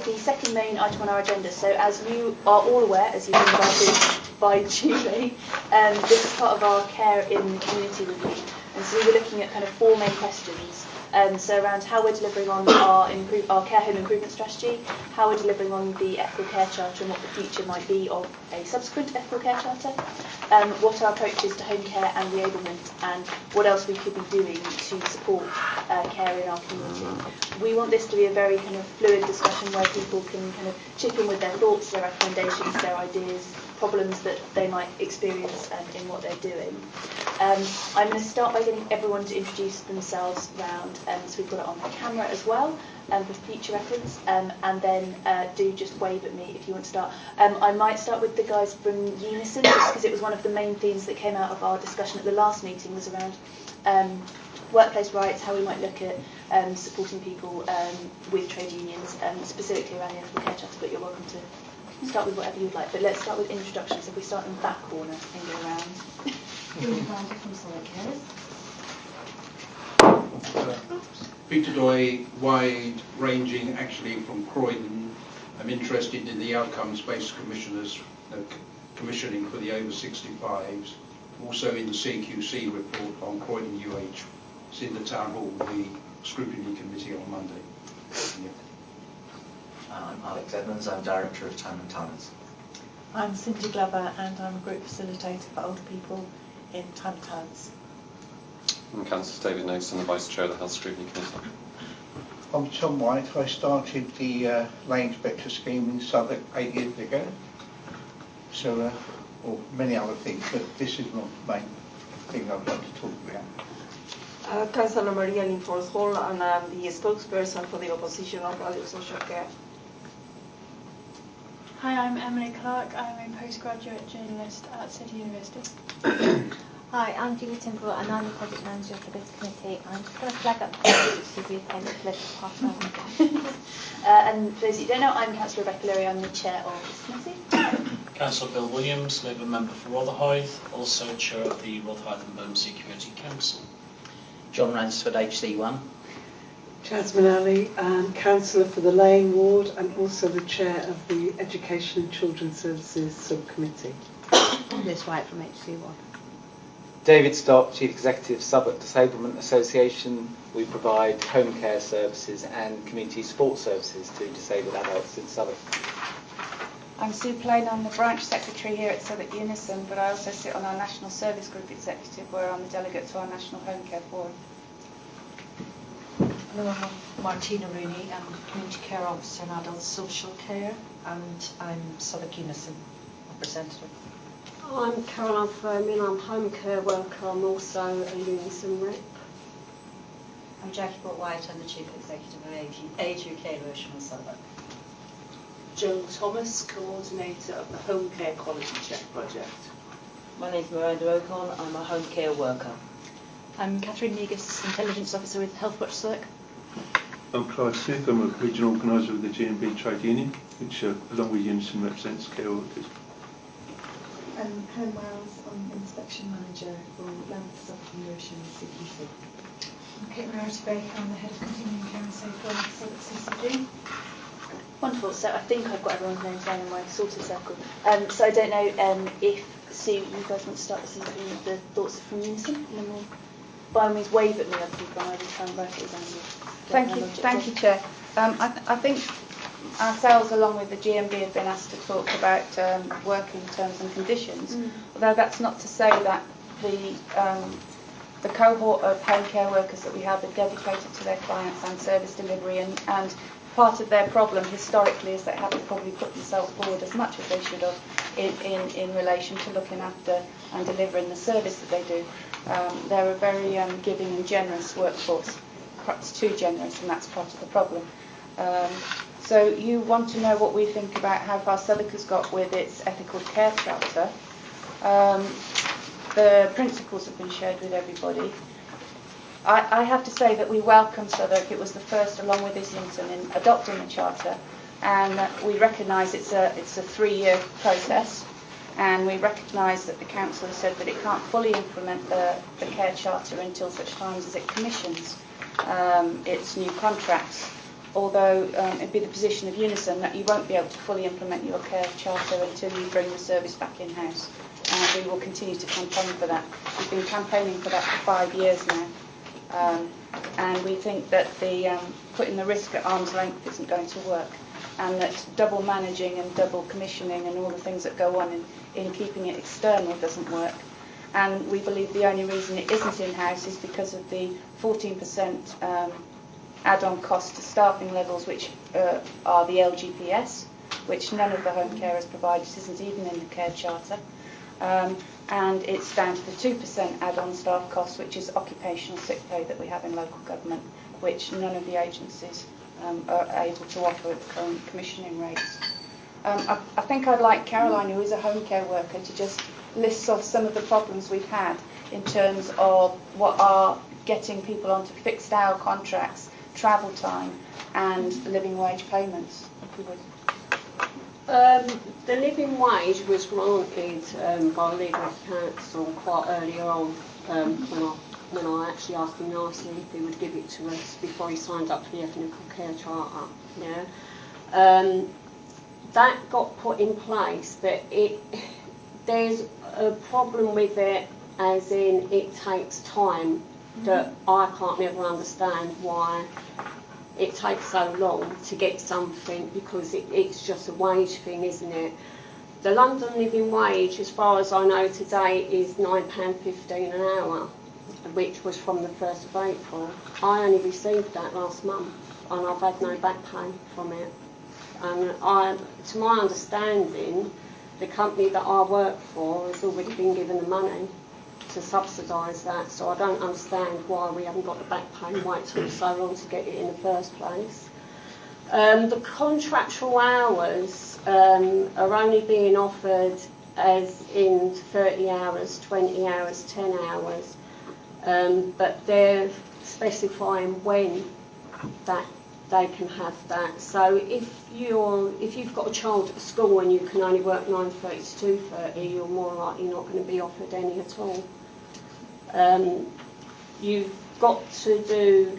the second main item on our agenda. So as you are all aware, as you've been invited by Julie, this is part of our care in the community review. And so we're looking at kind of 4 main questions. So around how we're delivering on our care home improvement strategy, how we're delivering on the ethical care charter and what the future might be of a subsequent ethical care charter, what our approach is to home care and reablement, and what else we could be doing to support care in our community. We want this to be a very kind of fluid discussion where people can kind of chip in with their thoughts, their recommendations, their ideas, problems that they might experience in what they're doing. I'm going to start by getting everyone to introduce themselves round, so we've got it on the camera as well, for future reference, and then do just wave at me if you want to start. I might start with the guys from Unison, just because it was one of the main themes that came out of our discussion at the last meeting, was around workplace rights, how we might look at supporting people with trade unions, specifically around the ethical care charter, but you're welcome to start with whatever you'd like. But let's start with introductions. If we start in that corner and go around. Peter Doy, wide-ranging, actually from Croydon. I'm interested in the outcomes-based commissioning for the over 65s. Also in the CQC report on Croydon UH. It's in the Town Hall, the Scrutiny Committee on Monday. Yeah. I'm Alex Edmonds, I'm Director of Town and Towns. I'm Cindy Glover and I'm a group facilitator for older people in Town and Towns. I'm Councillor David Nason, the Vice Chair of the Health Scrutiny Committee. I'm Tom White. I started the lane inspector scheme in Southwark 8 years ago. So, or many other things, but this is not the main thing I'd like to talk about. Councillor Maria Linford Hall, and I'm the spokesperson for the opposition on value social care. Hi, I'm Emily Clark. I'm a postgraduate journalist at City University. Hi, I'm Julie Timbrell and I'm the project manager for this committee. I'm just going to flag up the CCB and political party. And for those who don't know, I'm Councillor Rebecca Leary. I'm the chair of this committee. Councillor Bill Williams, Labour member for Rotherhithe, also chair of the Rotherhithe and Bermondsey Community Council. John Ransford, HC1. Jasmine Ali, Councillor for the Lane Ward and also the Chair of the Education and Children's Services Subcommittee. Liz White from HC1. David Stock, Chief Executive, Southwark Disablement Association. We provide home care services and community support services to disabled adults in Southwark. I'm Sue Plain, I'm the branch secretary here at Southwark Unison, but I also sit on our National Service Group Executive where I'm the delegate to our National Home Care Forum. Hello, I'm Martina Rooney. I'm Community Care Officer in Adult Social Care and I'm Southwark Unison representative. I'm Caroline Furman, I'm home care worker, I'm also a Unison rep. I'm Jackie White, I'm the Chief Executive of Age UK version of Southwark. Joan Thomas, coordinator of the Home Care Quality Check project. My name is Miranda Ocon, I'm a home care worker. I'm Catherine Negus, Intelligence Officer with Healthwatch Southwark. I'm Clive Smith, I'm a regional organiser of the GMB Trade Union, which along with Unison represents care workers. I'm Helen Wells, I'm Inspection Manager for Land Subconversion CQC. I'm Kate Rarity Baker, I'm the Head of Continuing Care and Safeguarding for Southwark CCG. Wonderful, so I think I've got everyone's names down in my sorted circle. So I don't know if, Sue, you guys want to start with something with the thoughts from Unison? And then we'll, by all means, wave at me other people and I will try and write it down. Thank you, Chair. I think ourselves, along with the GMB, have been asked to talk about working terms and conditions, although that's not to say that the cohort of home care workers that we have are dedicated to their clients and service delivery, and part of their problem historically is they haven't probably put themselves forward as much as they should have in relation to looking after and delivering the service that they do. They're a very giving and generous workforce, perhaps too generous, and that's part of the problem. So you want to know what we think about how far Southwark has got with its ethical care charter. The principles have been shared with everybody. I have to say that we welcome Southwark. It was the first, along with Islington, in adopting the charter, and we recognise it's a 3-year process, and we recognise that the council has said that it can't fully implement the care charter until such times as it commissions its new contracts. although it'd be the position of Unison that you won't be able to fully implement your care charter until you bring the service back in-house. And we will continue to campaign for that. We've been campaigning for that for 5 years now. And we think that the putting the risk at arm's length isn't going to work, and that double managing and double commissioning and all the things that go on in keeping it external doesn't work. And we believe the only reason it isn't in-house is because of the 14% add-on cost to staffing levels, which are the LGPS, which none of the home carers providers isn't even in the care charter. And it's down to the 2% add-on staff cost, which is occupational sick pay that we have in local government, which none of the agencies are able to offer at the current commissioning rates. I think I'd like Caroline, who is a home care worker, to just list off some of the problems we've had in terms of what are getting people onto fixed hour contracts, travel time and living wage payments, if you would. The living wage was granted by Legal Council quite early on when I actually asked him nicely if he would give it to us before he signed up for the Ethnical Care Charter. Yeah, that got put in place, but there's a problem with it, as in it takes time that I can't never understand why it takes so long to get something, because it's just a wage thing, isn't it? The London living wage, as far as I know today, is £9.15 an hour, which was from the 1st of April. I only received that last month, and I've had no back pay from it. And to my understanding, the company that I work for has already been given the money to subsidise that, so I don't understand why we haven't got the back pay and wait till so long to get it in the first place. The contractual hours are only being offered as in 30 hours, 20 hours, 10 hours, but they're specifying when that they can have that. So if you've got a child at school and you can only work 9:30 to 2:30, you're more likely not going to be offered any at all. You've got to do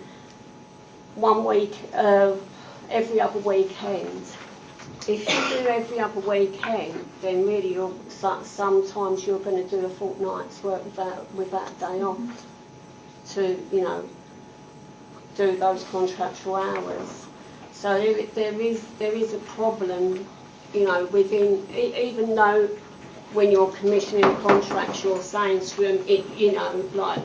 1 week every other weekend. If you do every other weekend, then really sometimes you're going to do a fortnight's work without a day off to, do those contractual hours. So there is a problem, within, even though when you're commissioning contracts, you're saying to them, like,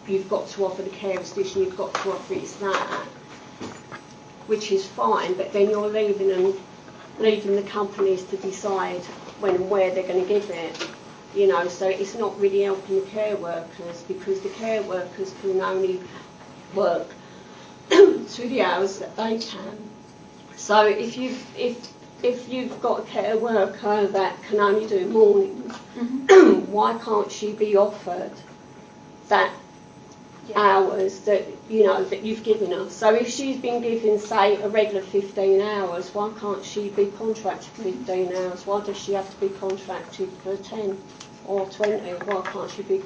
you've got to offer the carers this and you've got to offer it that, which is fine, but then you're leaving the companies to decide when and where they're going to give it. So it's not really helping the care workers, because the care workers can only work to the hours that they can. So if you've got a care worker that can only do mornings, why can't she be offered that hours that that you've given her? So if she's been given, say, a regular 15 hours, why can't she be contracted for 15 hours? Why does she have to be contracted for 10 or 20? Why can't she be?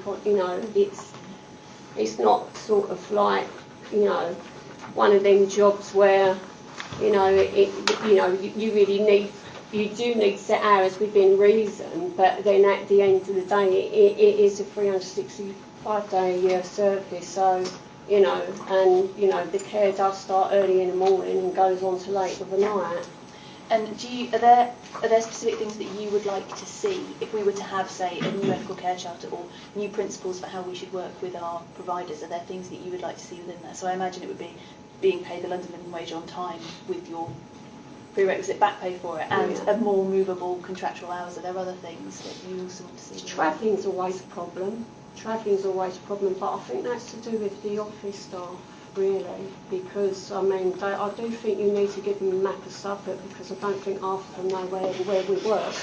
It's not sort of like one of them jobs where you do need set hours within reason, but then at the end of the day it is a 365-day-a-year service. So and the care does start early in the morning and goes on to late of the night. And are there specific things that you would like to see if we were to have, say, a new ethical care charter or new principles for how we should work with our providers? Are there things that you would like to see within that? So I imagine it would be being paid the London living wage on time with your prerequisite back pay for it, and a more movable contractual hours. Are there other things that you also want to see? Travelling's always a problem. But I think that's to do with the office staff, really, because I do think you need to give them a map of Southwark, because I don't think half of them know where we work.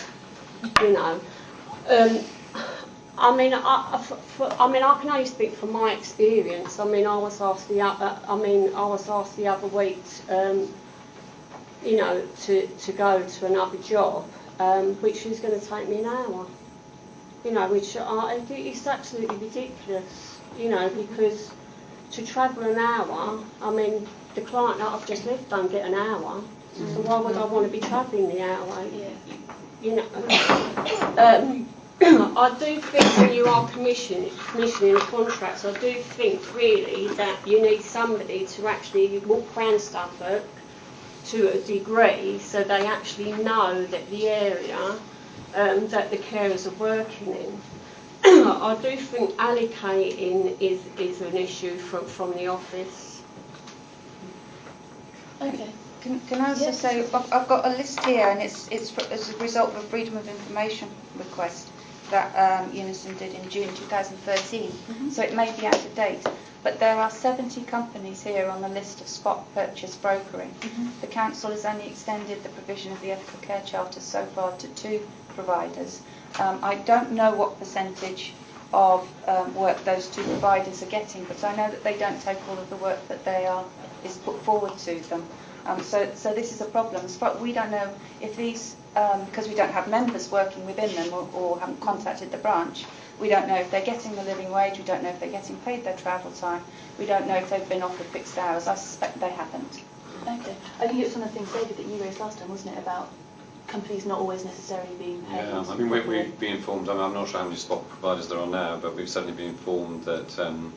I can only speak from my experience. I was asked the other week, to go to another job, which was going to take me an hour. Which it's absolutely ridiculous. Because to travel an hour, the client that I've just left don't get an hour, so why would I want to be travelling the hour? You know. I do think when you are commissioning contracts, I do think really that you need somebody to actually walk around Southwark to a degree so they actually know that the area that the carers are working in. I do think allocating is an issue from the office. Okay. Can I also say, I've got a list here, and it's as a result of a Freedom of Information request that Unison did in June 2013, so it may be out of date. But there are 70 companies here on the list of spot purchase brokering. The council has only extended the provision of the ethical care charter so far to 2 providers. I don't know what percentage of work those 2 providers are getting, but I know that they don't take all of the work that is put forward to them. So this is a problem. But we don't know if these, because we don't have members working within them or haven't contacted the branch, we don't know if they're getting the living wage, we don't know if they're getting paid their travel time, we don't know if they've been offered fixed hours. I suspect they haven't. Okay. I think it's one of the things, David, that you raised last time, wasn't it, about companies not always necessarily being paid? Yeah, I mean, we've been informed, I mean, I'm not sure how many spot providers there are now, but we've certainly been informed that certainly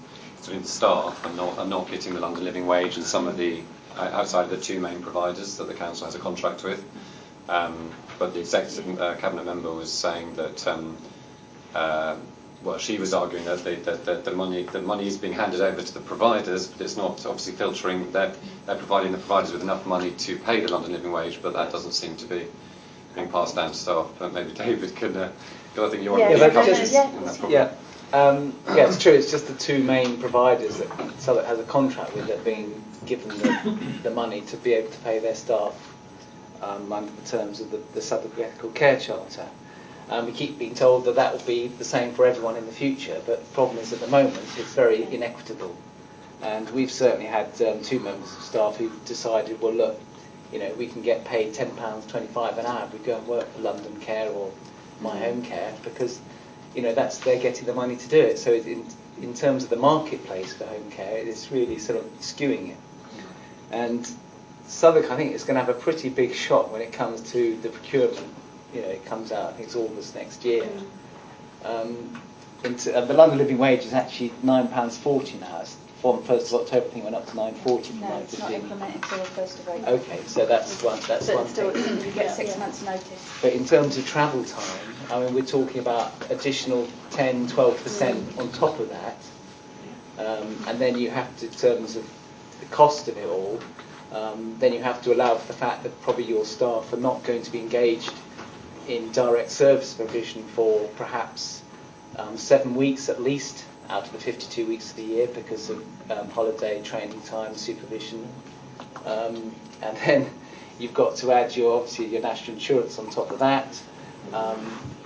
the staff are not getting the London living wage, and some of the outside of the 2 main providers that the council has a contract with. But the executive cabinet member was saying that, well, she was arguing that the money is being handed over to the providers, but it's not obviously filtering. They're providing the providers with enough money to pay the London living wage, but that doesn't seem to be being passed down to staff. But maybe David can, because I think you want to be covered in that problem. Yeah, it's true. It's just the 2 main providers that Southwark has a contract with that are being given the money to be able to pay their staff under the terms of the Southwark Ethical Care Charter. We keep being told that will be the same for everyone in the future, but the problem is at the moment it's very inequitable. And we've certainly had 2 members of staff who've decided, well, look, you know, we can get paid £10.25 an hour if we go and work for London Care or My Home Care, because, you know, they're getting the money to do it. So in terms of the marketplace for home care, it's really sort of skewing it. And Southwark, I think, is going to have a pretty big shock when it comes to the procurement. You know, it comes out, I think it's August next year. The London living wage is actually £9.40 now. From 1st of October, I think it went up to £9.40. No, it's not implemented until the 1st of April. Okay, so that's one still, thing. you get 6 months' notice. But in terms of travel time, I mean, we're talking about additional 10, 12% on top of that. And then you have to, in terms of the cost of it all, then you have to allow for the fact that probably your staff are not going to be engaged in direct service provision for perhaps 7 weeks at least out of the 52 weeks of the year because of holiday, training time, supervision. And then you've got to add obviously your national insurance on top of that.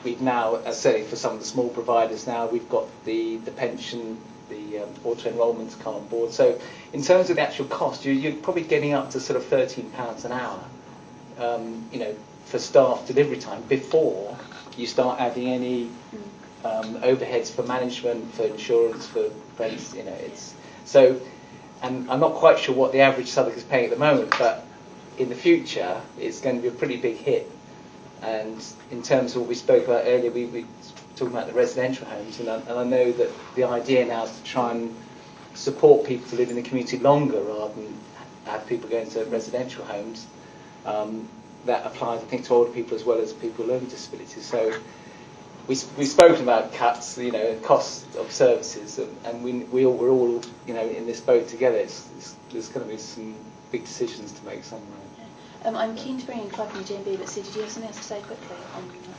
We've now, certainly for some of the small providers now, we've got the pension, the auto-enrolments come on board. So in terms of the actual cost, you're probably getting up to sort of £13 an hour, you know, for staff delivery time before you start adding any overheads for management, for insurance, for rents. You know, it's so. And I'm not quite sure what the average Southwark is paying at the moment, but in the future, it's going to be a pretty big hit. And in terms of what we spoke about earlier, we were talking about the residential homes, and I know that the idea now is to try and support people to live in the community longer rather than have people going to residential homes. That applies, I think, to older people as well as people with learning disabilities. So we've spoken about cuts, you know, cost of services, and we're all, you know, in this boat together. There's going to be some big decisions to make somewhere. I'm keen to bring in Clive from the GMB, but Sue, did you have something else to say quickly?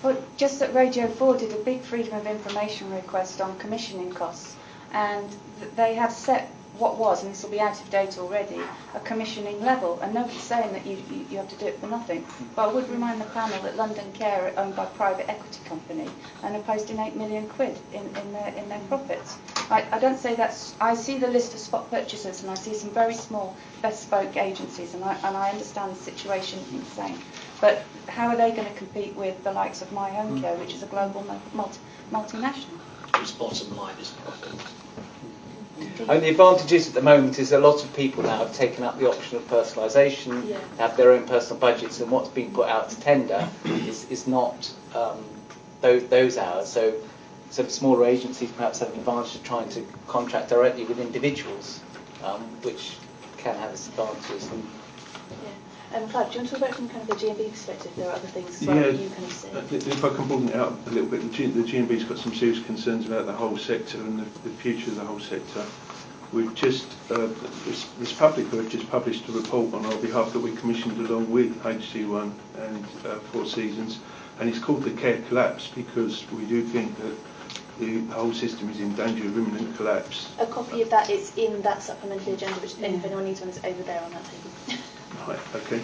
Well, just that Radio 4 did a big Freedom of Information request on commissioning costs, and they have set what was, and this will be out of date already, a commissioning level, and nobody's saying that you have to do it for nothing. But I would remind the panel that London Care are owned by a private equity company and are posting £8 million in their profits. I don't say that's. I see the list of spot purchasers, and I see some very small bespoke agencies, and I understand the situation insane. But how are they going to compete with the likes of My Home Care, which is a global multinational? Whose bottom line is profit? And the advantages at the moment is a lot of people now have taken up the option of personalisation, have their own personal budgets, and what's being put out to tender is not those hours. So smaller agencies perhaps have an advantage of trying to contract directly with individuals, which can have its advantages. Clive, do you want to talk about from kind of the GMB perspective? There are other things as well that you kind of see. If I can broaden it out a little bit, the GMB's got some serious concerns about the whole sector and the future of the whole sector. We've just, this public have just published a report on our behalf that we commissioned along with HC1 and Four Seasons, and it's called The Care Collapse, because we do think that the whole system is in danger of imminent collapse. A copy of that is in that supplementary agenda, which if anyone needs one, is over there on that table. Right, okay.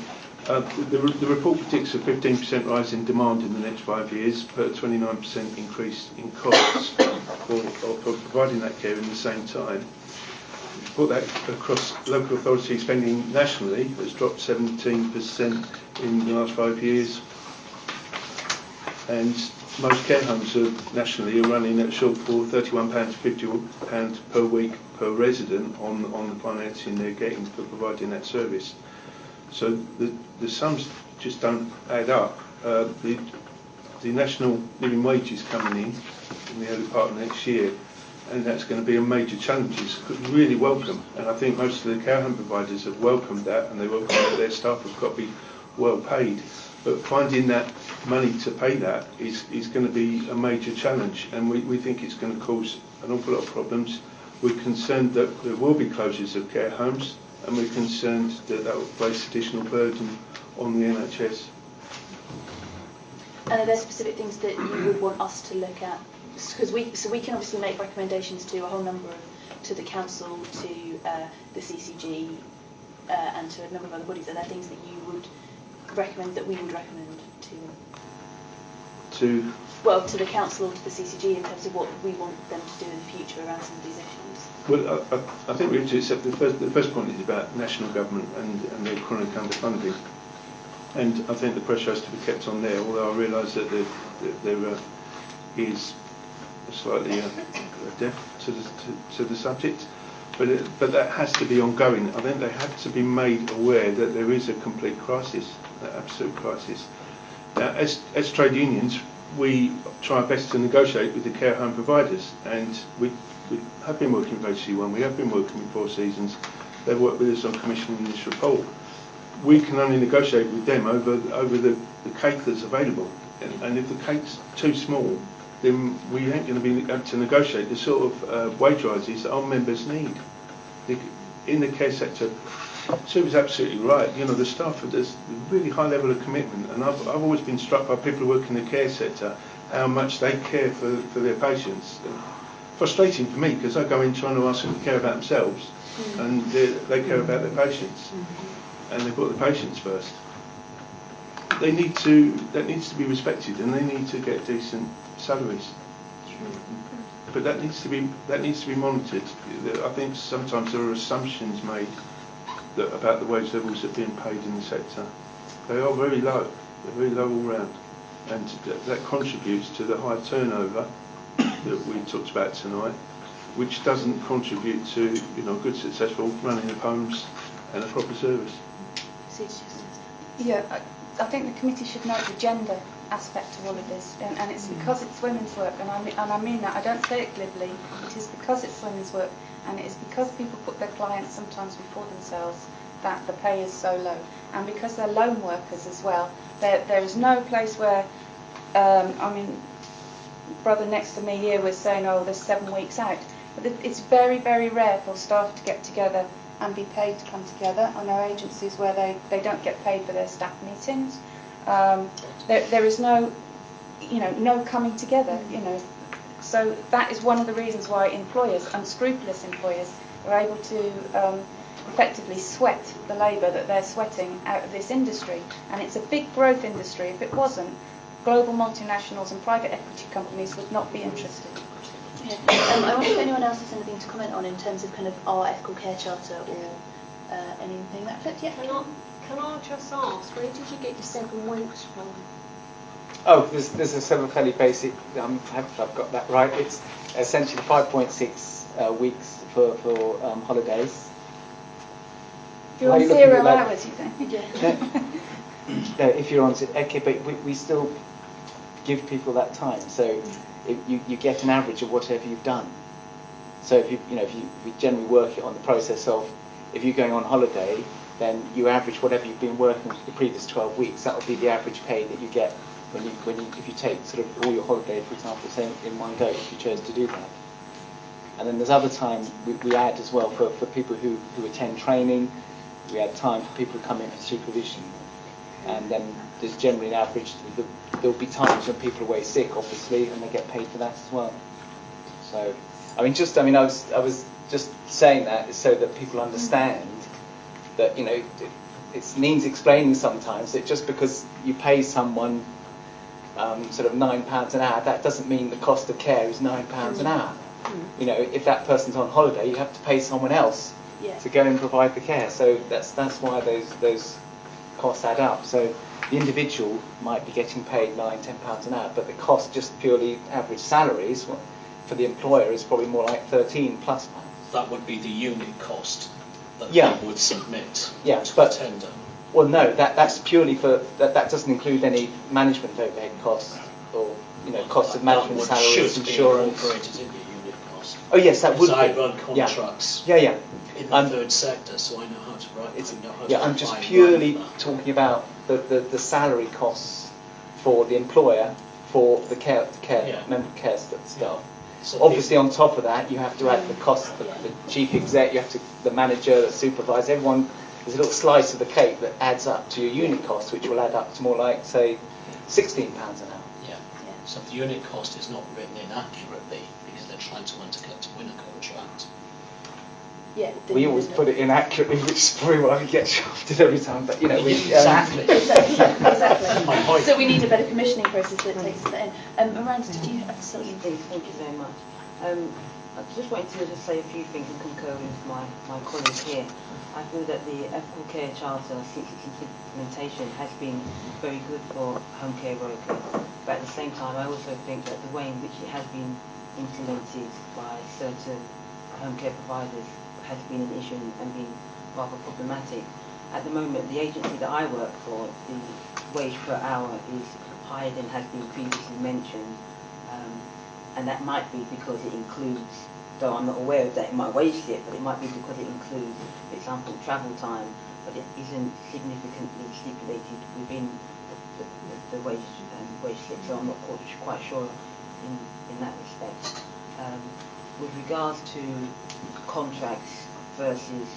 The report predicts a 15% rise in demand in the next 5 years, but a 29% increase in costs for providing that care in the same time. Put that across local authority spending nationally, has dropped 17% in the last 5 years, and most care homes nationally are running at shortfall £31.50 per week per resident on the financing they're getting for providing that service. So the sums just don't add up. The national living wage is coming in the early part of next year, and that's going to be a major challenge. It's really welcome, and I think most of the care home providers have welcomed that, and they welcome that their staff have got to be well paid. But finding that money to pay that is going to be a major challenge, and we think it's going to cause an awful lot of problems. We're concerned that there will be closures of care homes, and we're concerned that that will place additional burden on the NHS. And are there specific things that you would want us to look at? Because we can obviously make recommendations to a whole number to the council, to the CCG, and to a number of other bodies. Are there things that you would recommend that we would recommend to? Well, to the council, to the CCG, in terms of what we want them to do in the future around some of these issues. Well, I think we have to accept the first point is about national government and their chronic underfunding, and I think the pressure has to be kept on there. Although I realise that there is slightly a depth to the subject, but that has to be ongoing. I think they have to be made aware that there is a complete crisis, an absolute crisis. Now, as trade unions, we try our best to negotiate with the care home providers, and we have been working with HC1, we have been working with Four Seasons. They've worked with us on commissioning this report. We can only negotiate with them over the cake that's available, and if the cake's too small, then we ain't going to be able to negotiate the sort of wage rises that our members need. In the care sector, Sue was absolutely right. You know, the staff, there's a really high level of commitment, and I've always been struck by people who work in the care sector, how much they care for their patients. Frustrating for me, because I go in trying to ask them to care about themselves, and they care about their patients, and they put the patients first. That needs to be respected, and they need to get decent salaries. But that needs to be monitored. I think sometimes there are assumptions made about the wage levels that are being paid in the sector. They are very low. They're very low all round, and that contributes to the high turnover that we talked about tonight, which doesn't contribute to good, successful running of homes and a proper service. Yeah, I think the committee should note the gender aspect to all of this, and it's because it's women's work, and I mean that. I don't say it glibly. It is because it's women's work, and it is because people put their clients sometimes before themselves that the pay is so low, and because they're lone workers as well. There is no place where, I mean, brother next to me here was saying, oh, there's 7 weeks out, but it's very, very rare for staff to get together and be paid to come together. I know agencies where they don't get paid for their staff meetings. There is no coming together, So that is one of the reasons why employers, unscrupulous employers, are able to effectively sweat the labour that they're sweating out of this industry. And it's a big growth industry. If it wasn't, global multinationals and private equity companies would not be interested. Yeah. I wonder if anyone else has anything to comment on in terms of kind of our ethical care charter or anything that fits. Yeah. Can I just ask, where did you get your 7 weeks from? Oh, there's a sort of fairly basic, I've got that right. It's essentially 5.6 weeks for holidays. If you're on 0 hours, you think? No, if you're on, okay, but we still give people that time. So you get an average of whatever you've done. So if we generally work it on the process of, if you're going on holiday, then you average whatever you've been working for the previous 12 weeks. That will be the average pay that you get if you take sort of all your holiday, for example, say in one go, if you chose to do that. And then there's other time we add as well for people who attend training. We add time for people who come in for supervision. And then there's generally an average. There'll be times when people are away sick, obviously, and they get paid for that as well. So, I was just saying that so that people understand that, it means explaining sometimes that just because you pay someone sort of £9 an hour, that doesn't mean the cost of care is £9 an hour. If that person's on holiday, you have to pay someone else to go and provide the care. So that's why those costs add up. So the individual might be getting paid £9–10 an hour, but the cost, just purely average salaries for the employer, is probably more like 13 plus pounds. That would be the unit cost that people would submit to a tender. Well, no, that's purely for that doesn't include any management overhead costs or costs of management, salaries, insurance. Should be incorporated in your unit cost. Oh yes, that would be. I run contracts. Yeah. In the third sector, so I know how to write. I'm just purely talking about the salary costs for the employer for the member care staff. So obviously, on top of that, you have to add the cost of the chief exec, the manager, the supervisor, everyone. There's a little slice of the cake that adds up to your unit cost, which will add up to more like, say, £16 an hour. Yeah. So the unit cost is not written inaccurately because they're trying to win a contract. Yeah. We always put it inaccurately, which is probably why we get shafted every time. But exactly. My point. So we need a better commissioning process that takes that in. Miranda, did you have something? Thank you very much. I just wanted to just say a few things and concur with my colleague here. I feel that the Ethical Care Charter, since its implementation, has been very good for home care workers. But at the same time, I also think that the way in which it has been implemented by certain home care providers has been an issue and been rather problematic. At the moment, the agency that I work for, the wage per hour is higher than has been previously mentioned, and that might be because it includes, though I'm not aware of that in my wage slip, but it might be because it includes, for example, travel time, but it isn't significantly stipulated within the wage slip, so I'm not quite sure in that respect. With regards to contracts versus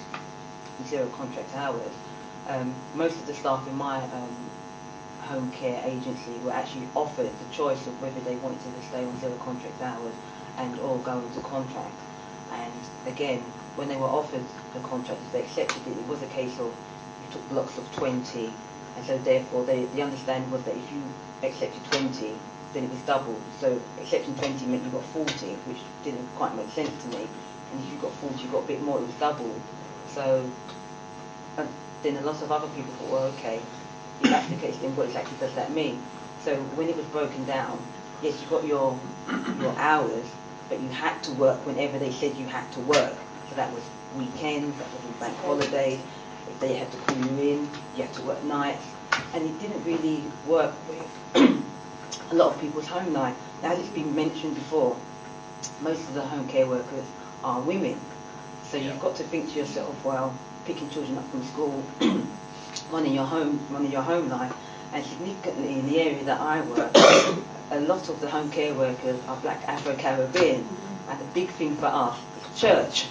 zero contract hours, most of the staff in my home care agency were actually offered the choice of whether they wanted to stay on zero contract hours and or go into contract. And again, when they were offered the contract, if they accepted it, it was a case of you took blocks of 20, and so therefore the understanding was that if you accepted 20, then it was double. So accepting 20 meant you got 40, which didn't quite make sense to me. And if you got 40, you got a bit more, it was double. So then a lot of other people thought, well, okay, if that's the case, then what exactly does that mean? So when it was broken down, yes, you got your hours, but you had to work whenever they said you had to work. So that was weekends, that was bank holidays. If they had to call you in, you had to work nights. And it didn't really work with a lot of people's home life. Now, as it's been mentioned before, most of the home care workers are women. So you've got to think to yourself, well, picking children up from school, running your home life, and significantly in the area that I work, a lot of the home care workers are black Afro-Caribbean, and the big thing for us is church.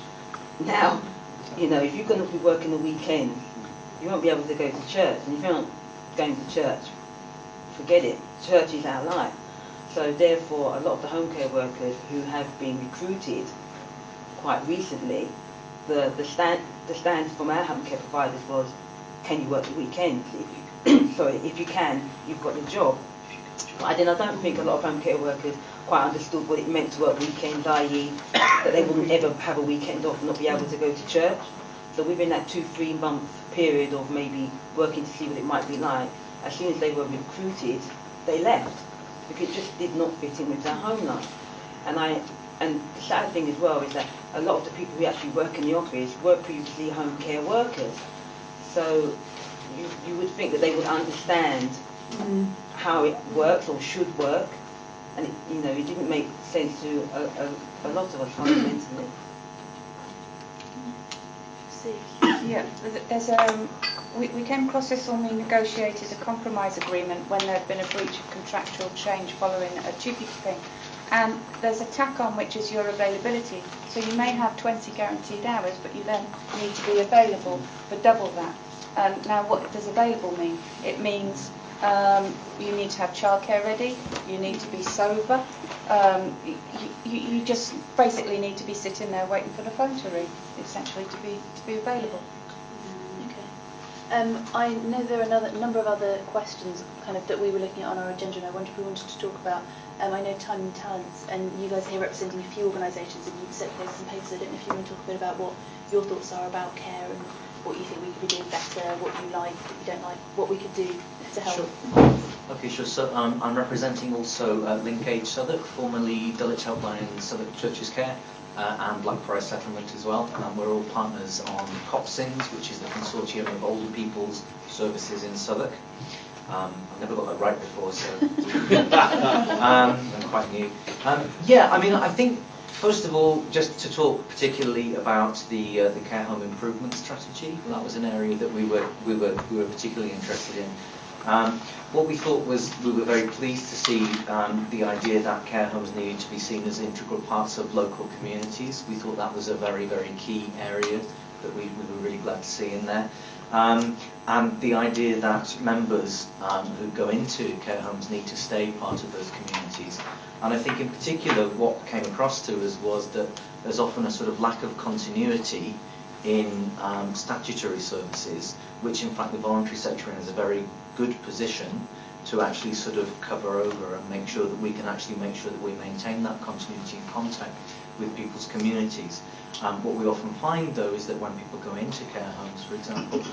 Now, if you're going to be working the weekend, you won't be able to go to church, and if you're not going to church, forget it. Church is our life. So therefore, a lot of the home care workers who have been recruited quite recently, the stand from our home care providers was, can you work the weekends? If you can, you've got the job. But then I don't think a lot of home care workers quite understood what it meant to work weekends, i.e. that they wouldn't ever have a weekend off and not be able to go to church. So within that 2-3 month period of maybe working to see what it might be like, as soon as they were recruited, they left because it just did not fit in with their home life. And the sad thing as well is that a lot of the people who actually work in the office were previously home care workers. So you would think that they would understand how it works or should work, and it didn't make sense to a lot of us fundamentally. Yeah, there's we came across this when we negotiated a compromise agreement when there had been a breach of contractual change following a duplicate. And there's a tack on which is your availability. So you may have 20 guaranteed hours, but you then need to be available for double that. Now, what does available mean? It means you need to have childcare ready, you need to be sober, you just basically need to be sitting there waiting for the phone to ring, essentially, to be available. I know there are a number of other questions kind of that we were looking at on our agenda, and I wonder if we wanted to talk about. I know time and talents, and you guys are here representing a few organisations, and you've circulated some papers. I don't know if you want to talk a bit about what your thoughts are about care and what you think we could be doing better, what you like, what you don't like, what we could do to help. Sure. Okay, sure. So I'm representing also Linkage Southwark, formerly Dulwich Helpline and Southwark Churches Care, and Blackfriars Settlement as well. We're all partners on COPSINS, which is the consortium of older people's services in Southwark. I've never got that right before, so I'm quite new. Yeah, I mean, I think first of all, just to talk particularly about the care home improvement strategy. That was an area that we were particularly interested in. What we thought was we were very pleased to see the idea that care homes needed to be seen as integral parts of local communities. We thought that was a very, very key area that we were really glad to see in there. And the idea that members who go into care homes need to stay part of those communities. And I think in particular what came across to us was that there's often a sort of lack of continuity in statutory services, which in fact the voluntary sector is a very good position to actually sort of cover over and make sure that we can actually make sure that we maintain that continuity and contact with people's communities. What we often find though is that when people go into care homes, for example,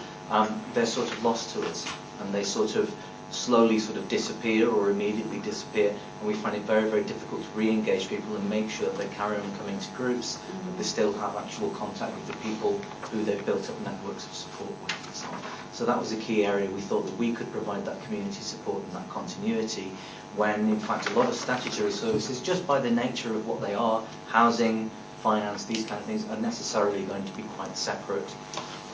they're sort of lost to us, and they sort of slowly sort of disappear or immediately disappear, and we find it very, very difficult to re-engage people and make sure that they carry on coming to groups, that they still have actual contact with the people who they've built up networks of support with and so on. So that was a key area. We thought that we could provide that community support and that continuity when in fact a lot of statutory services, just by the nature of what they are, housing, finance, these kind of things, are necessarily going to be quite separate.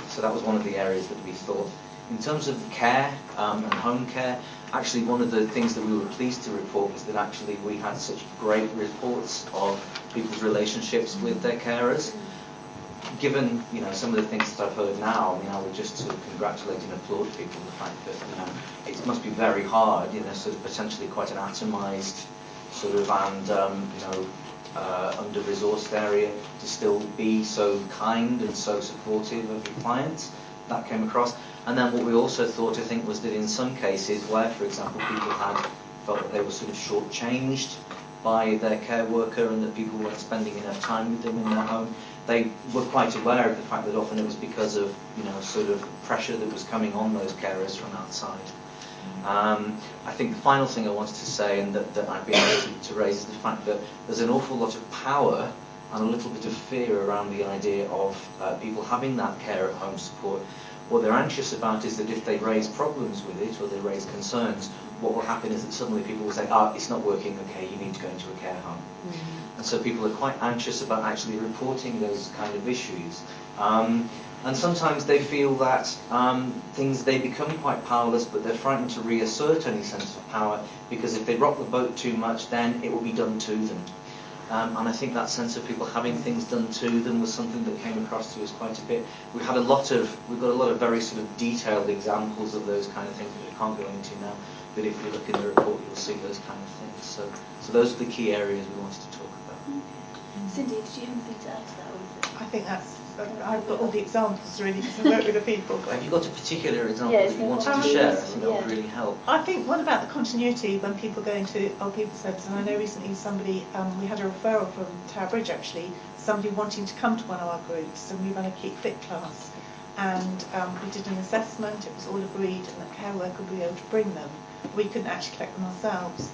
So that was one of the areas that we thought. In terms of care and home care, actually one of the things that we were pleased to report was that actually we had such great reports of people's relationships with their carers. Given some of the things that I've heard now, I would just sort of congratulate and applaud people the fact that it must be very hard, sort of potentially quite an atomised sort of and under-resourced area to still be so kind and so supportive of your clients. That came across. And then what we also thought, I think, was that in some cases where, for example, people had felt that they were sort of shortchanged by their care worker and that people weren't spending enough time with them in their home, they were quite aware of the fact that often it was because of, sort of pressure that was coming on those carers from outside. I think the final thing I wanted to say, and that I'd be able to raise, is the fact that there's an awful lot of power and a little bit of fear around the idea of people having that care at home support. What they're anxious about is that if they raise problems with it or they raise concerns, what will happen is that suddenly people will say, it's not working, okay, you need to go into a care home. And so people are quite anxious about actually reporting those kind of issues. And sometimes they feel that they become quite powerless, but they're frightened to reassert any sense of power, because if they rock the boat too much, then it will be done to them. And I think that sense of people having things done to them was something that came across to us quite a bit. We've got a lot of very sort of detailed examples of those kind of things that we can't go into now. But if you look in the report, you'll see those kind of things. So those are the key areas we wanted to talk about. Cindy, did you have anything to add to that? I think I've got all the examples really, because I work with the people. Have you got a particular example that you wanted to share? I think that would really help. I think one about the continuity when people go into old people's homes, and I know recently somebody, we had a referral from Tower Bridge actually, somebody wanting to come to one of our groups, and we run a Keep Fit class. and we did an assessment. It was all agreed, and the care worker would be able to bring them. We couldn't actually collect them ourselves.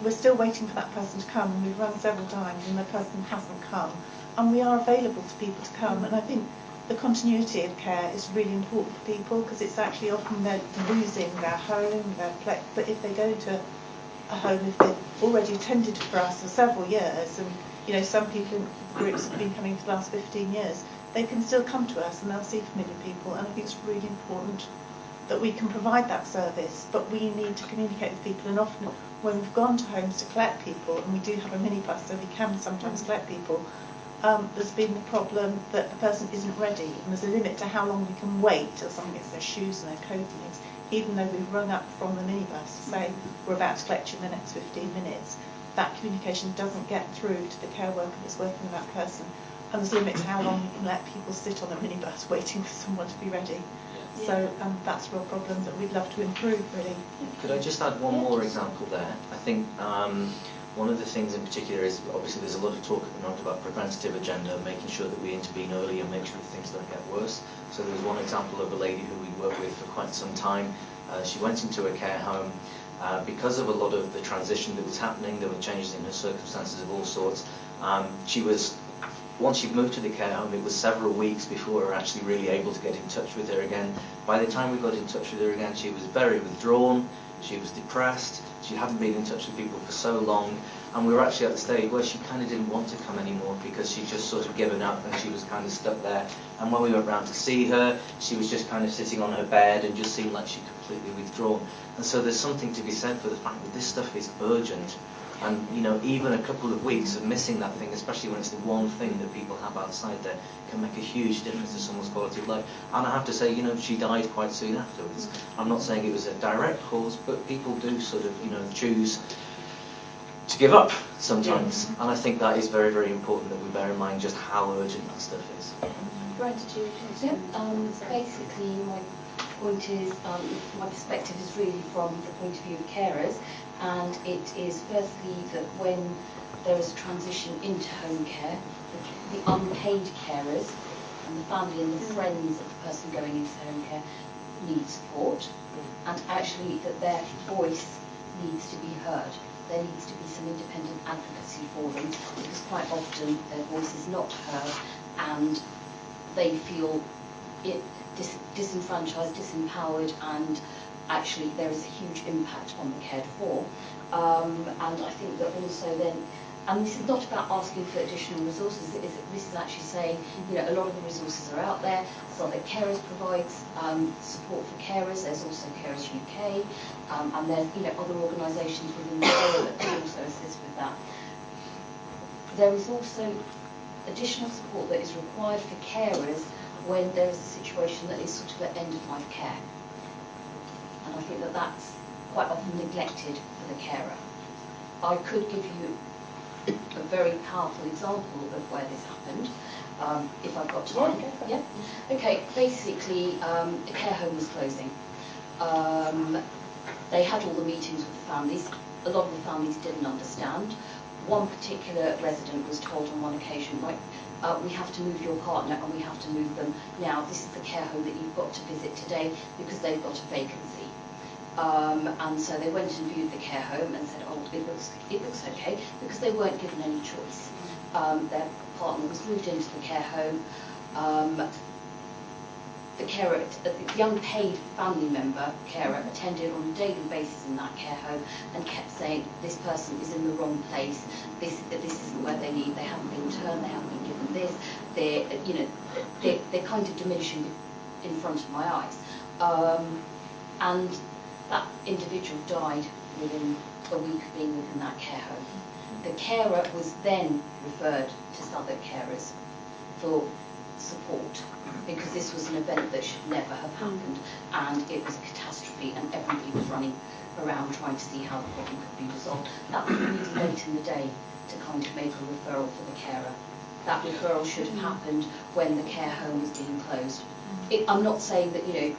We're still waiting for that person to come, and we've rung several times, and the person hasn't come. And we are available to people to come, and I think the continuity of care is really important for people, because it's actually often they're losing their home, their place. But if they go to a home, if they've already attended for us for several years, and you know, some people in groups have been coming for the last 15 years, they can still come to us and they'll see familiar people, and I think it's really important that we can provide that service, but we need to communicate with people, and often when we've gone to homes to collect people, and we do have a minibus so we can sometimes collect people, there's been the problem that the person isn't ready, and there's a limit to how long we can wait till someone gets their shoes and their coat and things, even though we've rung up from the minibus to say we're about to collect you in the next 15 minutes. That communication doesn't get through to the care worker that's working with that person, and there's a limit to how long we can let people sit on a minibus waiting for someone to be ready. Yeah. So that's a real problem that we'd love to improve, really. Could I just add one more example there? I think one of the things in particular is, obviously there's a lot of talk at the moment about preventative agenda, making sure that we intervene early and make sure that things don't get worse. So there's one example of a lady who we worked with for quite some time. She went into a care home. Because of a lot of the transition that was happening, there were changes in her circumstances of all sorts. Once she'd moved to the care home, it was several weeks before we were actually really able to get in touch with her again. By the time we got in touch with her again, she was very withdrawn, she was depressed, she hadn't been in touch with people for so long, and we were actually at the stage where she kind of didn't want to come anymore because she'd just sort of given up and she was kind of stuck there. And when we went round to see her, she was just kind of sitting on her bed and just seemed like she'd completely withdrawn. And so there's something to be said for the fact that this stuff is urgent. And you know, even a couple of weeks of missing that thing, especially when it's the one thing that people have outside there, can make a huge difference to someone's quality of life. And I have to say, you know, she died quite soon afterwards. I'm not saying it was a direct cause, but people do sort of, you know, choose to give up sometimes. Yeah. And I think that is very, very important that we bear in mind just how urgent that stuff is. Brent, did you? Basically, my point is, my perspective is really from the point of view of carers, and it is firstly that when there is a transition into home care, the unpaid carers and the family and the friends of the person going into home care need support, and actually that their voice needs to be heard. There needs to be some independent advocacy for them, because quite often their voice is not heard and they feel disenfranchised, disempowered, and actually there is a huge impact on the cared for. And I think that also then, and this is not about asking for additional resources, this is actually saying, you know, a lot of the resources are out there. Southwark Carers provides support for carers. There's also Carers UK, and there's, you know, other organisations within the area that can also assist with that. There is also additional support that is required for carers when there is a situation that is sort of at end-of-life care. And I think that that's quite often neglected for the carer. I could give you a very powerful example of where this happened, if I've got time. Yeah. Okay. Basically, a care home was closing. They had all the meetings with the families. A lot of the families didn't understand. One particular resident was told on one occasion, right, we have to move your partner and we have to move them now. This is the care home that you've got to visit today because they've got a vacancy. And so they went and viewed the care home and said, oh, it looks okay, because they weren't given any choice. Their partner was moved into the care home. The carer, the young paid family member carer, attended on a daily basis in that care home and kept saying, this person is in the wrong place, this isn't where they need, they haven't been turned, they haven't been given this, they're kind of diminishing in front of my eyes. And that individual died within a week of being within that care home. The carer was then referred to Southwark Carers for support, because this was an event that should never have happened, and it was a catastrophe, and everybody was running around trying to see how the problem could be resolved. That was really late in the day to kind of make a referral for the carer. That referral should have happened when the care home was being closed. I'm not saying that, you know,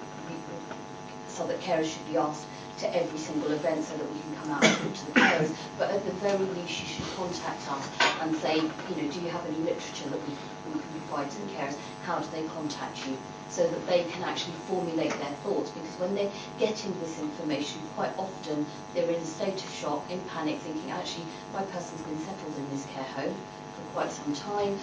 Southwark carers should be asked to every single event so that we can come out and talk to the carers. But at the very least, you should contact us and say, you know, do you have any literature that we can provide to the carers? How do they contact you? So that they can actually formulate their thoughts. Because when they get into this information, quite often they're in a state of shock, in panic, thinking, actually, my person's been settled in this care home for quite some time,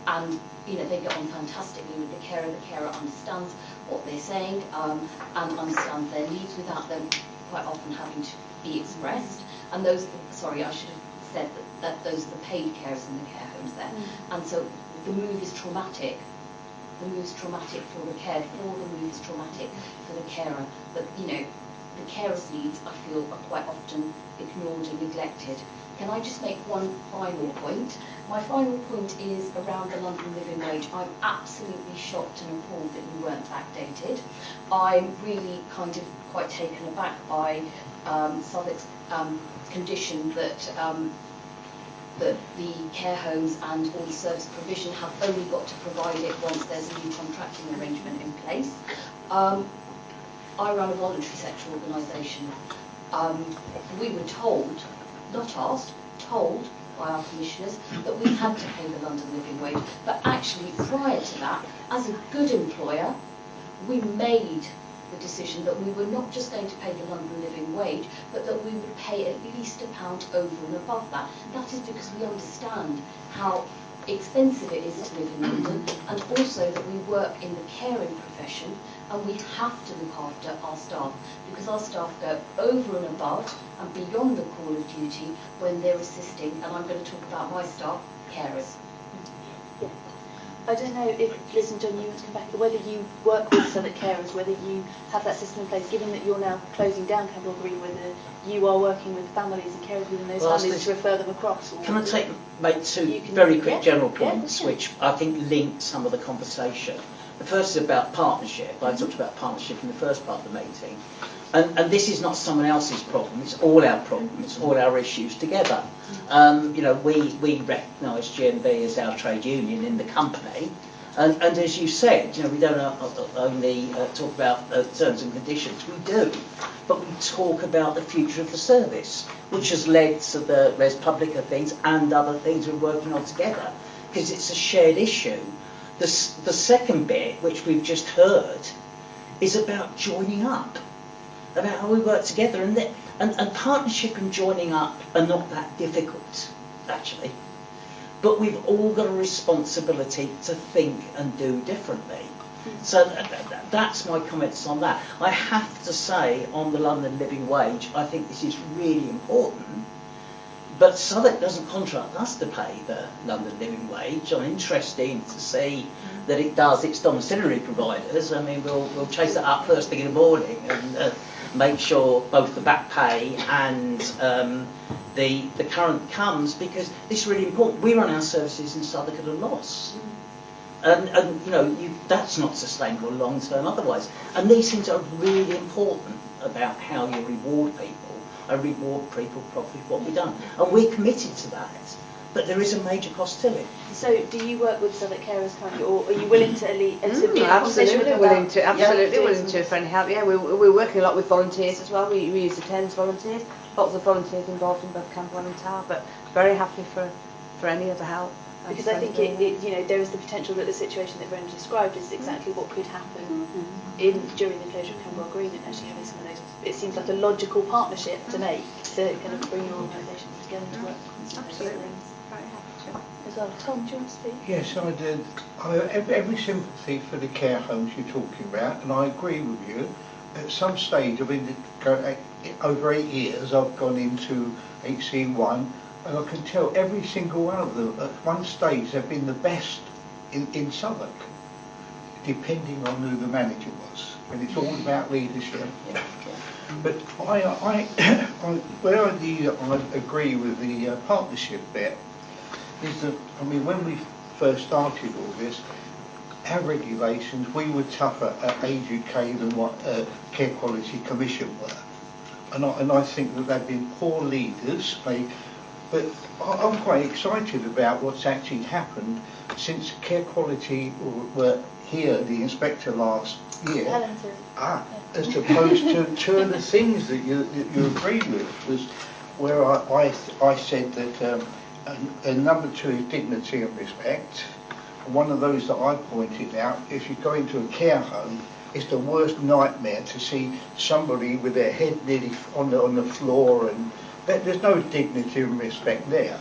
and you know, they get on fantastically with the carer. The carer understands what they're saying and understands their needs without them quite often having to be expressed. And those, sorry, I should have said that those are the paid carers in the care homes there. And so the move is traumatic. The move is traumatic for the cared for, the move is traumatic for the carer. But, you know, the carer's needs, I feel, are quite often ignored and neglected. Can I just make one final point? My final point is around the London living wage. I'm absolutely shocked and appalled that you weren't backdated. I'm really kind of quite taken aback by Southwark's condition that that the care homes and all the service provision have only got to provide it once there's a new contracting arrangement in place. I run a voluntary sector organisation. We were told, not asked, told by our commissioners that we had to pay the London living wage. But actually, prior to that, as a good employer, we made the decision that we were not just going to pay the London living wage, but that we would pay at least £1 over and above that. That is because we understand how expensive it is to live in London, and also that we work in the caring profession, and we have to look after our staff, because our staff go over and above and beyond the call of duty when they're assisting, and I'm going to talk about my staff, carers. I don't know if, Liz and John, you want to come back, whether you work with Southwark carers, whether you have that system in place, given that you're now closing down Campbell Green, whether you are working with families and carers within those families to refer them across. Or can I make two very quick general points, which I think link some of the conversation. The first is about partnership. I talked about partnership in the first part of the meeting. And this is not someone else's problem, it's all our problem, it's all our issues together. You know, we recognise GMB as our trade union in the company, and as you said, you know, we don't only talk about terms and conditions, we do, but we talk about the future of the service, which has led to the res publica things and other things we're working on together, because it's a shared issue. The second bit, which we've just heard, is about joining up, about how we work together, and partnership and joining up are not that difficult, actually. But we've all got a responsibility to think and do differently. So that's my comments on that. I have to say, on the London living wage, I think this is really important. But Southwark doesn't contract us to pay the London living wage. I'm interested to see that it does its domiciliary providers. I mean, we'll chase that up first thing in the morning and make sure both the back pay and the current comes, because this is really important. We run our services in Southwark at a loss. And you know, that's not sustainable long term otherwise. And these things are really important about how you reward people. I reward people properly for what we've done. And we're committed to that. But there is a major cost to it. So do you work with Southwark carers currently, or are you willing to be in a conversation with them willing to friendly help. Yeah, we're working a lot with volunteers as well. We use the Thames volunteers. Lots of volunteers involved in both Campbell and Tower, but very happy for any other help. Because I think it you know, there is the potential that the situation that Brenda described is exactly what could happen during the closure of Campbell Green, and actually having some of those. It seems like a logical partnership to make to kind of bring your organisations together to work. Absolutely. Very happy to. As well, Tom, do you want to speak? Yes, I did. I have every sympathy for the care homes you're talking about, and I agree with you. At some stage, I've been over 8 years. I've gone into HC1. And I can tell every single one of them at one stage they've been the best in Southwark, depending on who the manager was. And it's all about leadership. But I agree with the partnership bit, is that, I mean, when we first started all this, our regulations, we were tougher at Age UK than what Care Quality Commission were. And I think that they've been poor leaders. But I'm quite excited about what's actually happened since Care Quality were hear the inspector last year, as opposed to two of the things that you agreed with, was where I said that number 2 is dignity and respect. One of those that I pointed out, if you go into a care home, it's the worst nightmare to see somebody with their head nearly on the floor, and there's no dignity and respect there.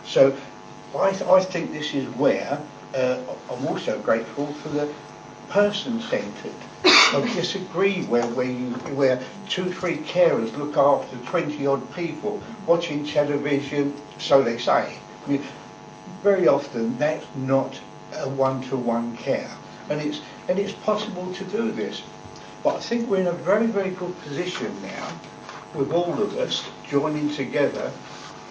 So I think this is where I'm also grateful for the person-centred. I disagree where 2-3 carers look after 20-odd people watching television, so they say. I mean, very often that's not a one-to-one care, and it's possible to do this. But I think we're in a very, very good position now, with all of us joining together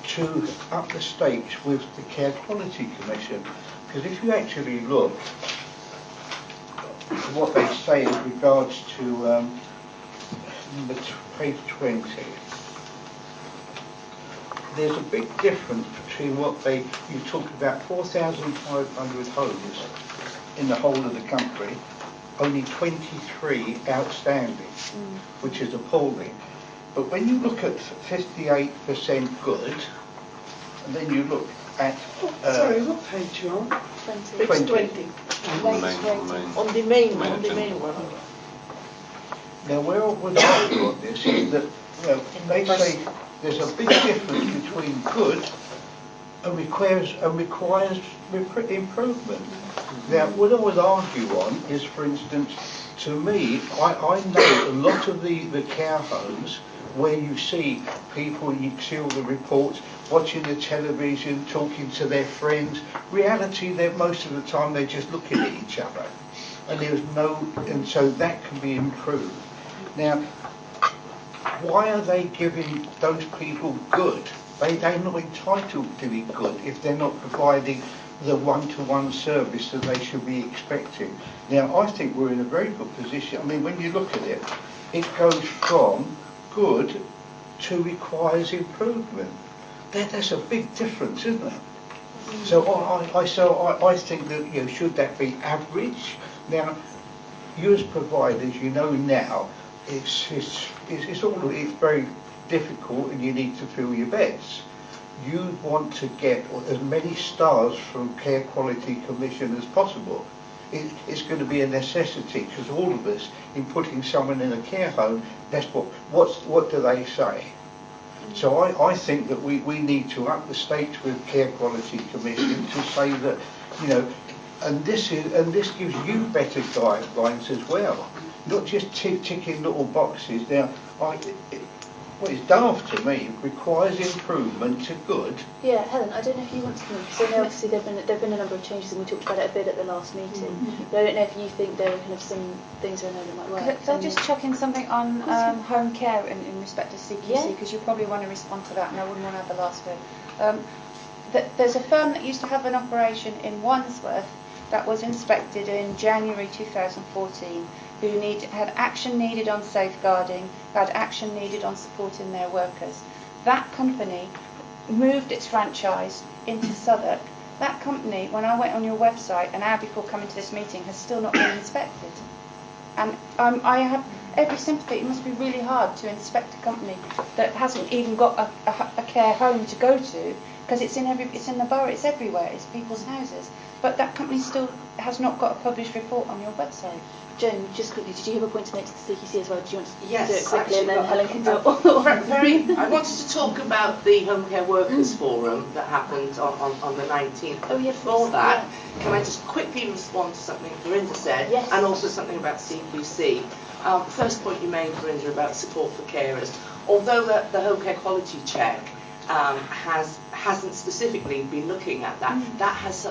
to up the stakes with the Care Quality Commission. Because if you actually look at what they say in regards to page 20, there's a big difference between you talked about 4,500 homes in the whole of the country, only 23 outstanding, which is appalling. But when you look at 58% good, and then you look at... sorry, what page are you on? 20. Page 20. On the main one. Now, where I would argue on this is that they say there's a big difference between good and requires improvement. Now, what I would argue on is, for instance, to me, I know a lot of the care homes where you see people, you see all the reports, watching the television, talking to their friends. Reality, most of the time they're just looking at each other, and so that can be improved. Now, why are they giving those people good? They're not entitled to be good if they're not providing the one-to-one service that they should be expecting. Now, I think we're in a very good position. I mean, when you look at it, it goes from good to requires improvement. That's a big difference, isn't it? So I think that, should that be average? Now, you as providers, now it's very difficult, and you need to fill your beds. You want to get as many stars from Care Quality Commission as possible. It's going to be a necessity, because all of us, in putting someone in a care home, that's what do they say? So I think that we need to up the stakes with Care Quality Commission to say that, and this gives you better guidelines as well, not just ticking little boxes. Now, what is daft to me, requires improvement to good. Yeah, Helen, I don't know if you want to comment, because I know obviously there've been a number of changes, and we talked about it a bit at the last meeting. But I don't know if you think there are kind of some things around there that might work. Could I just chuck in something on home care in respect to CQC, because you probably want to respond to that, and I wouldn't want to have the last word. There's a firm that used to have an operation in Wandsworth that was inspected in January 2014, who had action needed on safeguarding, had action needed on supporting their workers. That company moved its franchise into Southwark. That company, when I went on your website an hour before coming to this meeting, has still not been inspected. And I have every sympathy. It must be really hard to inspect a company that hasn't even got a care home to go to, because it's in the borough, it's everywhere, it's people's houses. But that company still has not got a published report on your website. Joan, just quickly, did you have a point to make to the CQC as well? Do you want to do it quickly, actually, and then Helen can do it? I wanted to talk about the Home Care Workers Forum that happened on the 19th. Oh, yes, Before that, can I just quickly respond to something Verinda said, and also something about CQC? The first point you made, Verinda, about support for carers. Although the Home Care Quality Check hasn't specifically been looking at that, that has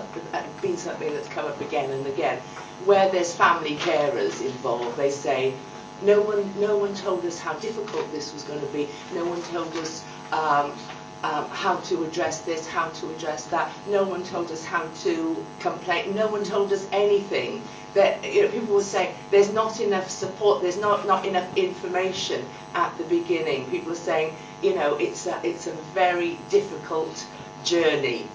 been something that's come up again and again. Where there's family carers involved, they say, no one told us how difficult this was going to be. No one told us how to address this, how to address that. No one told us how to complain. No one told us anything. That people will say there's not enough support. There's not enough information at the beginning. People are saying, it's a very difficult journey.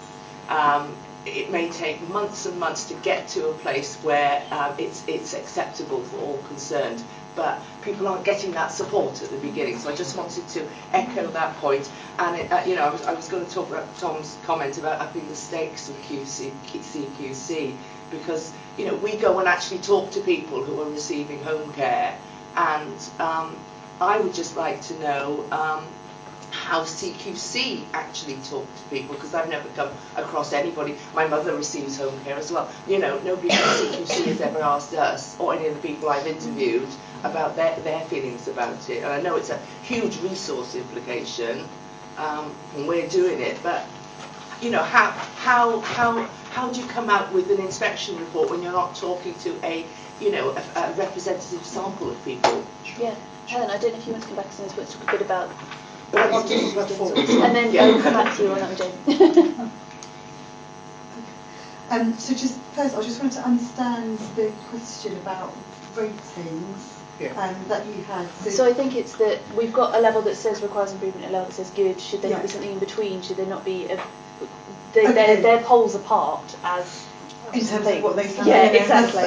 it may take months and months to get to a place where it's acceptable for all concerned. But people aren't getting that support at the beginning, so I just wanted to echo that point. And I was going to talk about Tom's comment about upping the stakes of CQC, because we go and actually talk to people who are receiving home care, and I would just like to know how CQC actually talk to people, because I've never come across anybody. My mother receives home care as well. Nobody from CQC has ever asked us or any of the people I've interviewed about their feelings about it. And I know it's a huge resource implication, and we're doing it, but how do you come out with an inspection report when you're not talking to a representative sample of people? Yeah, Helen, I don't know if you want to come back to this, but talk a bit about. And then I'll come back to you on that, Jane. So just first, I just wanted to understand the question about ratings that you had. So I think it's that we've got a level that says requires improvement, a level that says good. Should there not be something in between? Should there not be they're poles apart as in terms of what they stand? Yeah, exactly.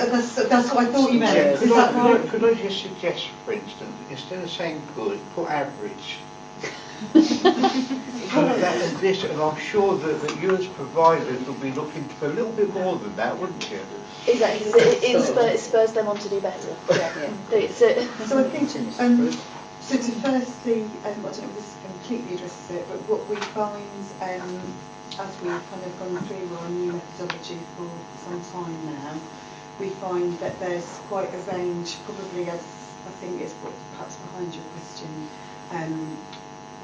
That's what I thought you meant. Is that right? Could I just suggest, for instance, instead of saying good, put average. And I'm sure that you as providers will be looking for a little bit more than that, wouldn't you? Exactly, it spurs them on to do better. Yeah. So I think, so to firstly, I don't know if this completely addresses it, but what we find as we've kind of gone through our new methodology for some time now, we find that there's quite a range, probably as I think is what perhaps behind your question,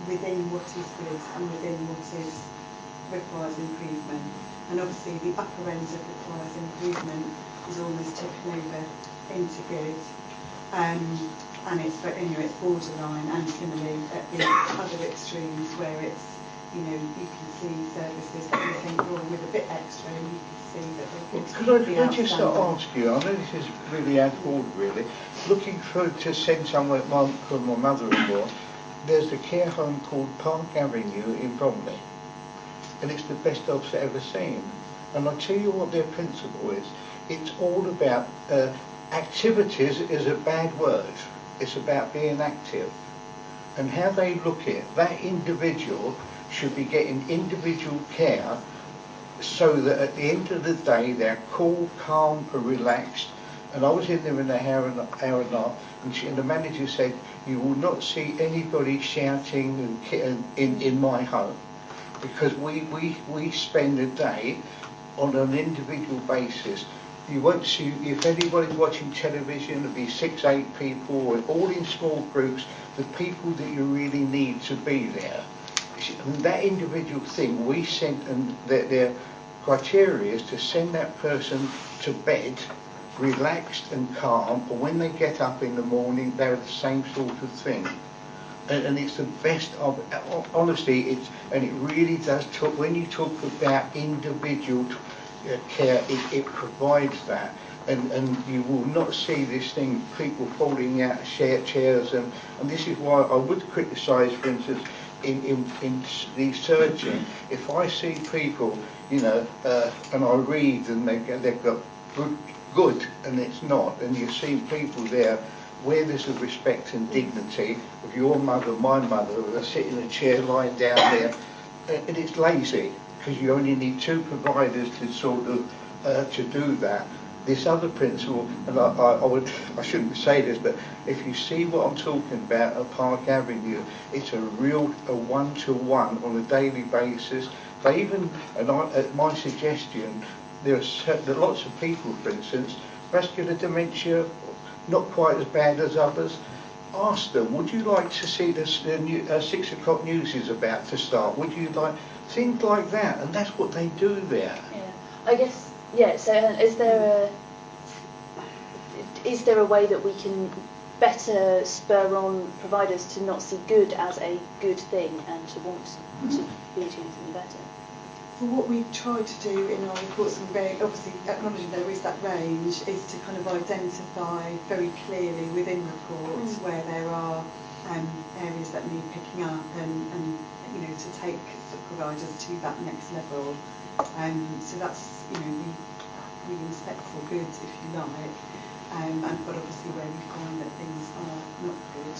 within what is good and within what requires improvement. And obviously the upper end of requires improvement is almost tipping over into good. And it's borderline, and similarly at the other extremes where it's, you can see services that you think, well, with a bit extra, you can see that they could I just ask you, I know this is really out of order really, looking to send somewhere for my mother-in-law, there's a care home called Park Avenue in Bromley, and it's the best I've ever seen. And I'll tell you what their principle is. It's all about activities is a bad word. It's about being active. And how they look at it, that individual should be getting individual care so that at the end of the day they're cool, calm and relaxed. And I was in there in an hour and a half, and the manager said, you will not see anybody shouting in my home, because we spend a day on an individual basis. You won't see, if anybody's watching television, there'll be 6-8 people, all in small groups, the people that you really need to be there. And that individual thing, we sent, and their criteria is to send that person to bed relaxed and calm, but when they get up in the morning they're the same sort of thing, and it's the best of, honestly, and it really does talk, when you talk about individual care, it provides that, and you will not see this thing, people falling out of chairs, and this is why I would criticise, for instance, in the surgeon, if I see people, and I read and they've got good and it's not, and you see people there where there's a respect and dignity of your mother, my mother, who are sitting in a chair lying down there, and it's lazy because you only need 2 providers to sort of to do that. This other principle, and I shouldn't say this, but if you see what I'm talking about at Park Avenue, it's a one-to-one on a daily basis. They even, at my suggestion, there are lots of people, for instance, vascular dementia, not quite as bad as others. Ask them, would you like to see the 6 o'clock news is about to start? Would you like things like that? And that's what they do there. Yeah, I guess. Yeah. So, is there a way that we can better spur on providers to not see good as a good thing and to want to be doing something better? Well, what we've tried to do in our reports, and obviously acknowledging there is that range, is to kind of identify very clearly within reports where there are areas that need picking up and you know, to take providers to that next level. So that's, you know, we inspect for goods, if you like, but obviously where we find that things are not good,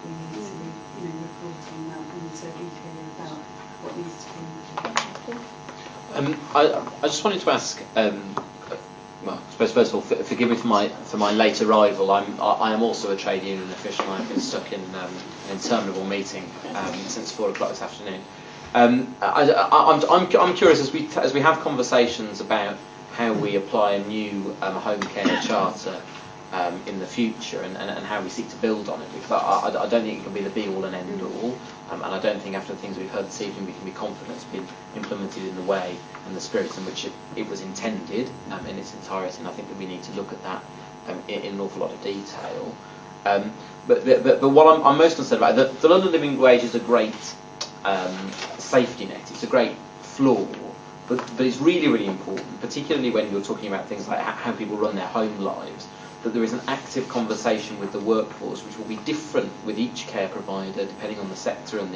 we need to, you know, report on that and to be clear about what needs to be improved. I just wanted to ask, well, I suppose first of all, forgive me for my late arrival. I am also a trade union official. I've been stuck in an interminable meeting since 4 o'clock this afternoon. I'm curious as we have conversations about how we apply a new home care charter in the future and how we seek to build on it, because I don't think it can be the be all and end all, and I don't think after the things we've heard this evening we can be confident it's been implemented in the way and the spirit in which it was intended in its entirety, and I think that we need to look at that in an awful lot of detail. But what I'm most concerned about, the London Living Wage is a great safety net, it's a great floor, but it's really, really important, particularly when you're talking about things like how people run their home lives, that there is an active conversation with the workforce, which will be different with each care provider depending on the sector and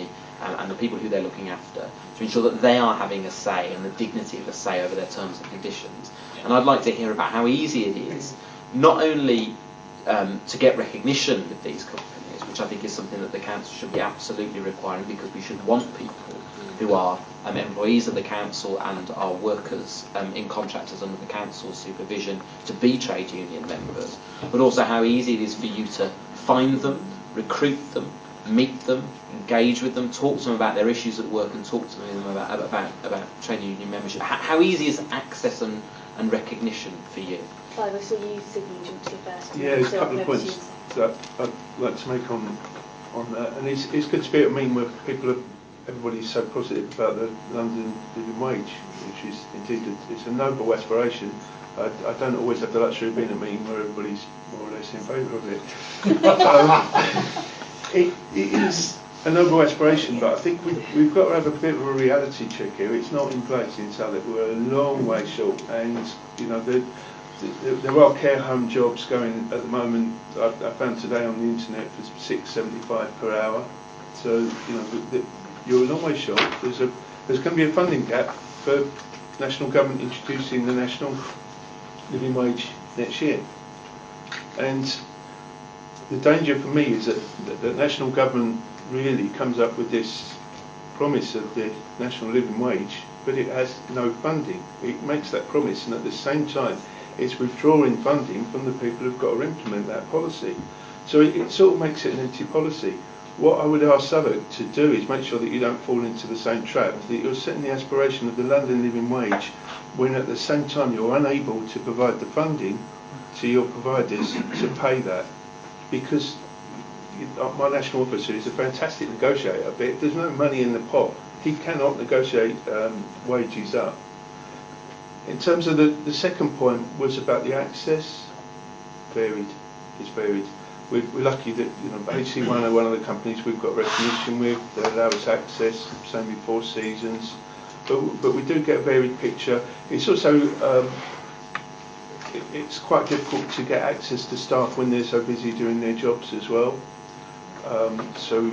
the people who they're looking after, to ensure that they are having a say and the dignity of a say over their terms and conditions. And I'd like to hear about how easy it is, not only to get recognition with these companies, which I think is something that the council should be absolutely requiring, because we should want people who are employees of the council and are workers in contractors under the council's supervision to be trade union members, but also how easy it is for you to find them, recruit them, meet them, engage with them, talk to them about their issues at work and talk to them about trade union membership. How easy is access and recognition for you? Clive, I saw you signalling jump to you first. Yeah, there's a couple of points that I'd like to make on that, and it's good to be at a meeting where everybody's so positive about the London Living Wage, which is indeed it's a noble aspiration. I don't always have the luxury of being at a meeting where everybody's more or less in favour of it. It is a noble aspiration, but I think we've got to have a bit of a reality check here. It's not in place in Southwark. We're a long way short, and you know there are care home jobs going at the moment. I found today on the internet for £6.75 per hour. So you know you're a long way short. There's going to be a funding gap for national government introducing the national living wage next year, and the danger for me is that the national government really comes up with this promise of the national living wage, but it has no funding. It makes that promise, and at the same time it's withdrawing funding from the people who've got to implement that policy. So it sort of makes it an empty policy. What I would ask Southwark to do is make sure that you don't fall into the same trap, that you're setting the aspiration of the London living wage when at the same time you're unable to provide the funding to your providers to pay that. Because my national officer is a fantastic negotiator, but there's no money in the pot. He cannot negotiate wages up. In terms of the second point was about the access, varied. It's varied. We're lucky that HC1 are one of the companies we've got recognition with. They allow us access, same with Four Seasons, but we do get a varied picture. It's also it's quite difficult to get access to staff when they're so busy doing their jobs as well. So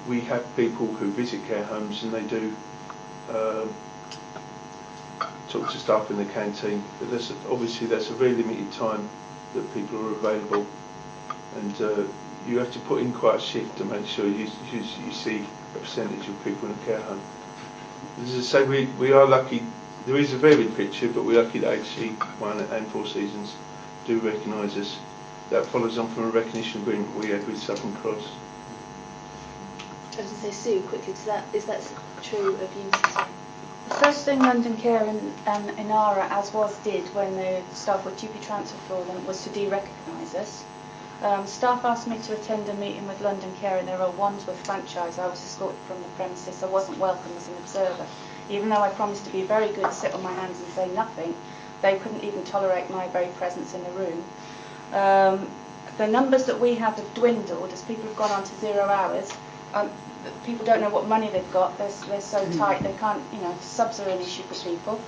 we have people who visit care homes and they do talk to staff in the canteen, but obviously that's a very limited time that people are available, and you have to put in quite a shift to make sure you see a percentage of people in a care home. As I say, we are lucky. There is a varied picture, but we're lucky that HC1 and Four Seasons do recognise us. That follows on from a recognition agreement we had with Southern Cross. I was going to say, Sue, quickly to that, is that true of Unity? The first thing London Care and Inara, as was did when the staff were to be transferred for them, was to de-recognise us. Staff asked me to attend a meeting with London Care and there are ones with franchise. I was escorted from the premises. I wasn't welcome as an observer. Even though I promised to be very good, sit on my hands and say nothing, they couldn't even tolerate my very presence in the room. The numbers that we have dwindled as people have gone on to 0 hours. People don't know what money they've got. They're so tight they can't. Subs are an issue for people.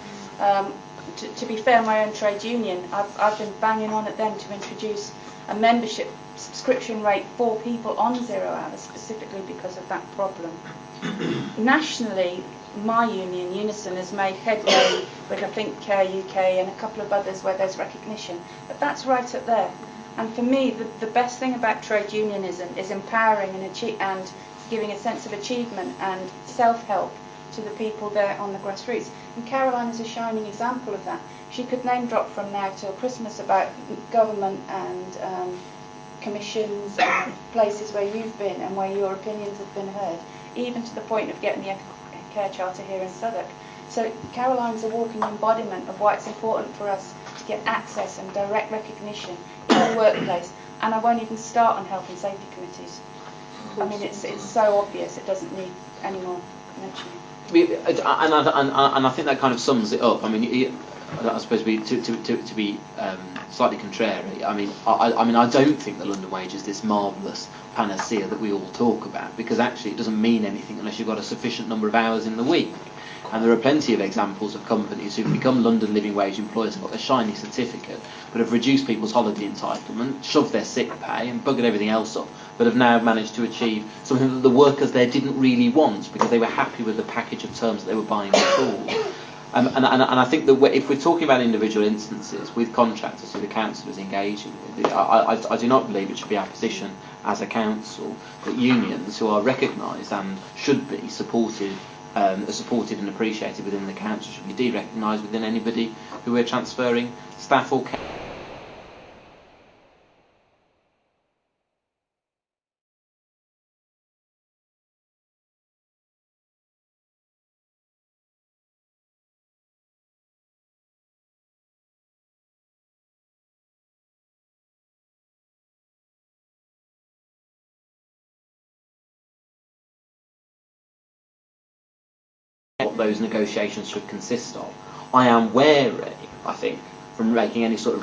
To be fair, my own trade union, I've been banging on at them to introduce a membership subscription rate for people on 0 hours specifically because of that problem. Nationally, my union, Unison, has made headway with, I think, Care UK and a couple of others where there's recognition. But that's right up there. And for me, the best thing about trade unionism is empowering and giving a sense of achievement and self-help to the people there on the grassroots. And Caroline is a shining example of that. She could name drop from now till Christmas about government and commissions and places where you've been and where your opinions have been heard, even to the point of getting the Care Charter here in Southwark. So Caroline's a walking embodiment of why it's important for us to get access and direct recognition in the workplace. And I won't even start on health and safety committees. I mean, it's so obvious, it doesn't need any more mentioning. And I think that kind of sums it up. I mean, I suppose to be slightly contrary. I mean, I don't think the London wage is this marvellous panacea that we all talk about, because actually it doesn't mean anything unless you've got a sufficient number of hours in the week. And there are plenty of examples of companies who've become London living wage employers, got their shiny certificate, but have reduced people's holiday entitlement, shoved their sick pay and buggered everything else up, but have now managed to achieve something that the workers there didn't really want because they were happy with the package of terms that they were buying before. And I think that if we're talking about individual instances with contractors who the council is engaging with, I do not believe it should be our position as a council that unions who are recognised and should be supported and appreciated within the council should be de-recognised within anybody who we're transferring staff or care. What those negotiations should consist of. I am wary, I think, from making any sort of